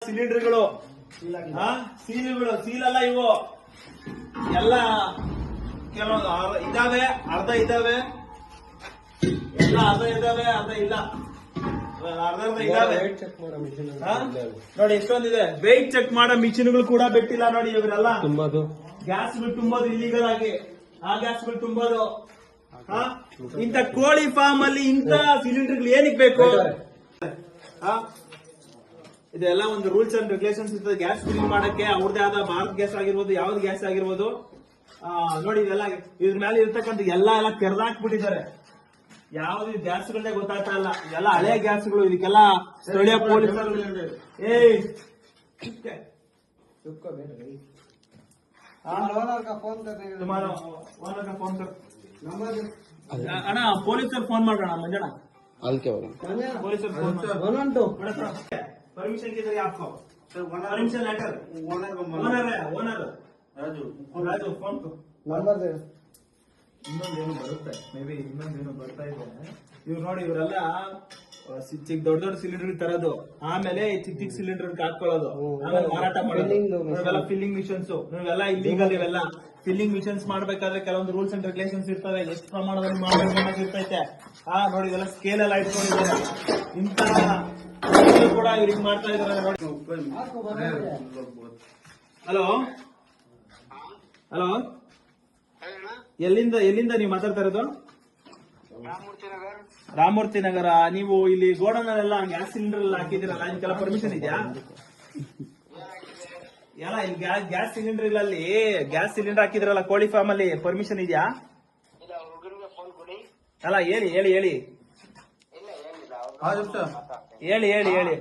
ಸಿಲಿಂಡರ್ಗಳು seal ಅಲ್ಲ ಇವು ಎಲ್ಲ ಕೆಲವೊಂದು ಇದಾವೆ, ಅರ್ಧ ಇದಾವೆ, ಎಲ್ಲ ಅರ್ಧ ಇದಾವೆ, ಅರ್ಧ ಇಲ್ಲ, ಅರ್ಧ ಇದಾವೆ. ನೋಡಿ ಎಷ್ಟೊಂದಿದೆ. ವೆಯ್ಟ್ ಚೆಕ್ ಮಾಡೋ ಮಿಷಿನ್ಗಳು ಕೂಡ ಬಿಟ್ಟಿಲ್ಲ ನೋಡಿ. ಇವರೆಲ್ಲ ತುಂಬೋದು, ಗ್ಯಾಸ್ಗಳು ತುಂಬೋದು ಇಲ್ಲಿಗಲ್ ಆಗಿ, ಆ ಗ್ಯಾಸ್ಗಳು ತುಂಬೋದು. ಇಂತ ಕೋಳಿ ಫಾರ್ಮ್ ಅಲ್ಲಿ ಇಂತ ಸಿಲಿಂಡರ್ಗಳು ಏನಕ್ಕೆ ಬೇಕು? ಇದೆಲ್ಲ ಒಂದು ರೂಲ್ಸ್ ಅಂಡ್ ರೆಗ್ಯುಲೇಷನ್ಸ್ ಇರ್ತದೆ ಗ್ಯಾಸ್ ಫಿಲ್ಲಿಂಗ್ ಮಾಡಕ್ಕೆ. ಅವ್ರದೇ ಆದ ಭಾರತ್ ಗ್ಯಾಸ್ ಆಗಿರ್ಬೋದು, ಯಾವ್ದು ಗ್ಯಾಸ್ ಆಗಿರ್ಬೋದು. ನೋಡಿ ಇದೆಲ್ಲ ಇದ್ರ ಮೇಲೆ ಇರ್ತಕ್ಕಂಥ ಎಲ್ಲ ಕೆರೆದಾಕ್ಬಿಟ್ಟಿದ್ದಾರೆ. ಯಾವ್ದು ಗ್ಯಾಸ್ಗಳನ್ನೇ ಗೊತ್ತಾಗ್ತಾ ಇಲ್ಲ. ಎಲ್ಲ ಹಳೆ ಗ್ಯಾಸ್ಗಳು. ಇದಕ್ಕೆಲ್ಲ ಸ್ಥಳೀಯ ಪೊಲೀಸರು ಅಣ್ಣ ಪೊಲೀಸರು ಫೋನ್ ಮಾಡೋಣ ಮಂಜಣ್ಣ. ಪೊಲೀಸರು परमिशन किधर है आपको? सर परमिशन लेटर ओनर है, ओनर राजू फोन को नंबर दे. ಇನ್ನೊಂದೇನು ಬರುತ್ತೆ, ಮೇ ಬಿ ಇನ್ನೊಂದೇನು ಬರ್ತಾ ಇದೆ. ಇವ್ರು ನೋಡಿ, ಇವರೆಲ್ಲ ಚಿಕ್ಕ ದೊಡ್ಡ ದೊಡ್ಡ ಸಿಲಿಂಡರ್ ತರೋದು, ಆಮೇಲೆ ಚಿಕ್ಕ ಚಿಕ್ಕ ಸಿಲಿಂಡರ್ ಹಾಕೊಳ್ಳೋದು, ಆಮೇಲೆ ಮಾರಾಟ ಮಾಡೋದು. ಇವೆಲ್ಲ ಫಿಲ್ಲಿಂಗ್ ಮಿಷನ್ಸ್, ಇವೆಲ್ಲ ಇಲ್ಲಿಗಲ್. ಇವೆಲ್ಲ ಫಿಲ್ಲಿಂಗ್ ಮಿಷನ್ಸ್ ಮಾಡ್ಬೇಕಾದ್ರೆ ಕೆಲವೊಂದು ರೂಲ್ಸ್ ಅಂಡ್ ರೆಗ್ಯುಲೇಷನ್ಸ್ ಇರ್ತವೆ, ಎಷ್ಟು ಪ್ರಮಾಣದಲ್ಲಿ ಮಾಡಬೇಕು ಇರ್ತೈತೆ. ನೋಡಿ ಇದೆಲ್ಲ ಸ್ಕೇಲ್ ಎಲ್ಲ ಇಟ್ಕೊಂಡಿದ್ದಾರೆ. ಇಂತ ಕೂಡ ಇವ್ರಿಗೆ ಮಾಡ್ತಾ ಇದಾರೆ ನೋಡಿ. ಹಲೋ ಹಲೋ, ಎಲ್ಲಿಂದ ನೀವು ಮಾತಾಡ್ತಾ ಇರೋದು? ರಾಮಮೂರ್ತಿ ನಗರ. ನೀವು ಇಲ್ಲಿ ಗೋಡೌನಲ್ಲೆಲ್ಲ ಗ್ಯಾಸ್ ಸಿಲಿಂಡರ್ ಎಲ್ಲ ಹಾಕಿದಿರಲ್ಲ, ಇದಕ್ಕೆಲ್ಲ ಪರ್ಮಿಷನ್ ಇದೆಯಾ? ಎಲ್ಲ ಇಲ್ಲಿ ಗ್ಯಾಸ್ ಸಿಲಿಂಡರ್ ಅಲ್ಲಿ ಗ್ಯಾಸ್ ಸಿಲಿಂಡರ್ ಹಾಕಿದ್ರಲ್ಲ ಕೋಳಿ ಫಾರ್ಮ್ ಅಲ್ಲಿ, ಪರ್ಮಿಷನ್ ಇದೆಯಾ? ಅಲ್ಲ ಹೇಳಿ ಹೇಳಿ ಹೇಳಿ ಹೇಳಿ ಹೇಳಿ ಹೇಳಿ.